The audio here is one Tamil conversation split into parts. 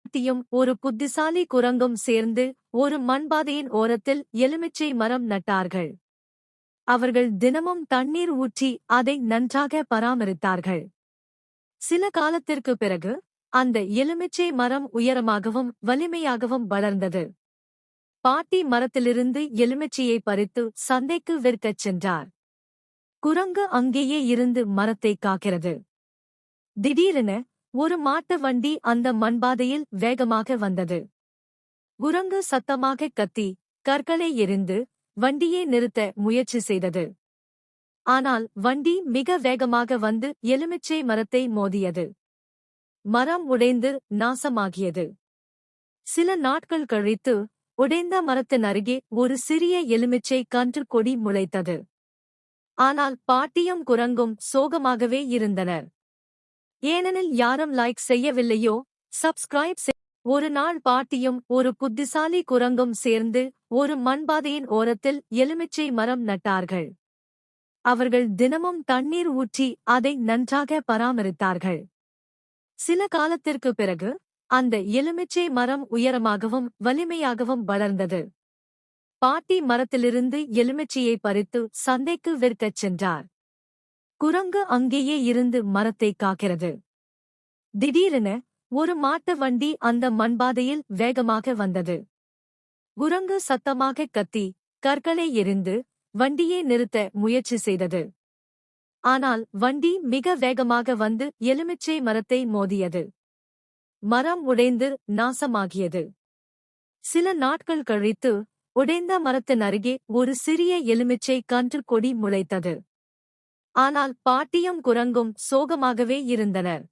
பாட்டியும் ஒரு புத்திசாலி குரங்கும் சேர்ந்து ஒரு மண்பாதையின் ஓரத்தில் எலுமிச்சை மரம் நட்டார்கள். அவர்கள் தினமும் தண்ணீர் ஊற்றி அதை நன்றாக பராமரித்தார்கள். சில காலத்திற்குப் பிறகு அந்த எலுமிச்சை மரம் உயரமாகவும் வலிமையாகவும் வளர்ந்தது. பாட்டி மரத்திலிருந்து எலுமிச்சையை பறித்து சந்தைக்கு விற்கச் சென்றார். குரங்கு அங்கேயே இருந்து மரத்தை காக்கிறது. திடீரென ஒரு மாட்டு வண்டி அந்த மண்பாதையில் வேகமாக வந்தது. குரங்கு சத்தமாக கத்தி கற்களை எறிந்து வண்டியை நிறுத்த முயற்சி செய்தது. ஆனால் வண்டி மிக வேகமாக வந்து எலுமிச்சை மரத்தை மோதியது. மரம் உடைந்து நாசமாகியது. சில நாட்கள் கழித்து உடைந்த மரத்தின் அருகே ஒரு சிறிய எலுமிச்சை கன்று கொடி முளைத்தது. ஆனால் பாட்டியும் குரங்கும் சோகமாகவே இருந்தனர். ஏனெனில் யாரும் லைக் செய்யவில்லையோ, சப்ஸ்கிரைப் ஒரு நாள் பாட்டியும் ஒரு புத்திசாலி குரங்கும் சேர்ந்து ஒரு மண்பாதையின் ஓரத்தில் எலுமிச்சை மரம் நட்டார்கள். அவர்கள் தினமும் தண்ணீர் ஊற்றி அதை நன்றாக பராமரித்தார்கள். சில காலத்திற்குப் பிறகு அந்த எலுமிச்சை மரம் உயரமாகவும் வலிமையாகவும் வளர்ந்தது. பாட்டி மரத்திலிருந்து எலுமிச்சையை பறித்து சந்தைக்கு விற்கச் சென்றார். குரங்கு அங்கேயே இருந்து மரத்தை காக்கிறது. திடீரென ஒரு மாட்டு வண்டி அந்த மண்பாதையில் வேகமாக வந்தது. குரங்கு சத்தமாக கத்தி கற்களை எறிந்து வண்டியை நிறுத்த முயற்சி செய்தது. ஆனால் வண்டி மிக வேகமாக வந்து எலுமிச்சை மரத்தை மோதியது. மரம் உடைந்து நாசமாகியது. சில நாட்கள் கழித்து உடைந்த மரத்தின் அருகே ஒரு சிறிய எலுமிச்சை கன்று கொடி முளைத்தது. ஆனால் பாட்டியும் குரங்கும் சோகமாகவே இருந்தனர்.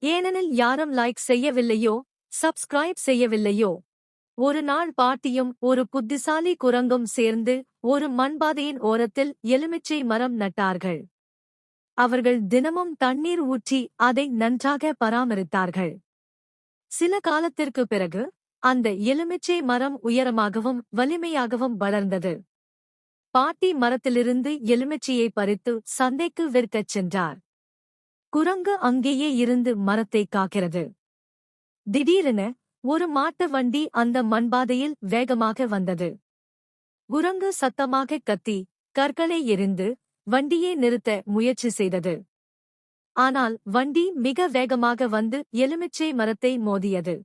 ஏனெனில் யாரும் லைக் செய்யவில்லையோ, சப்ஸ்கிரைப் செய்யவில்லையோ. ஒரு நாள் பாட்டியும் ஒரு புத்திசாலி குரங்கும் சேர்ந்து ஒரு மண்பாதையின் ஓரத்தில் எலுமிச்சை மரம் நட்டார்கள். அவர்கள் தினமும் தண்ணீர் ஊற்றி அதை நன்றாக பராமரித்தார்கள். சில காலத்திற்குப் பிறகு அந்த எலுமிச்சை மரம் உயரமாகவும் வலிமையாகவும் வளர்ந்தது. பாட்டி மரத்திலிருந்து எலுமிச்சையை பறித்து சந்தைக்கு விற்கச் சென்றார். குரங்கு அங்கேயே இருந்து மரத்தை காக்கிறது. திடீரென ஒரு மாட்டு வண்டி அந்த மண்பாதையில் வேகமாக வந்தது. குரங்கு சத்தமாக கத்தி கற்களை எறிந்து வண்டியை நிறுத்த முயற்சி செய்தது. ஆனால் வண்டி மிக வேகமாக வந்து எலுமிச்சை மரத்தை மோதியது.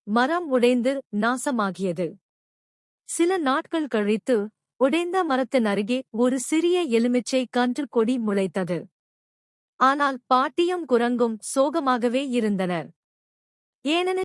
மரம் உடைந்து நாசமாகியது. சில நாட்கள் கழித்து உடைந்த மரத்தின் அருகே ஒரு சிறிய எலுமிச்சை கன்று கொடி முளைத்தது. ஆனால் பாட்டியும் குரங்கும் சோகமாகவே இருந்தனர். ஏனெனில்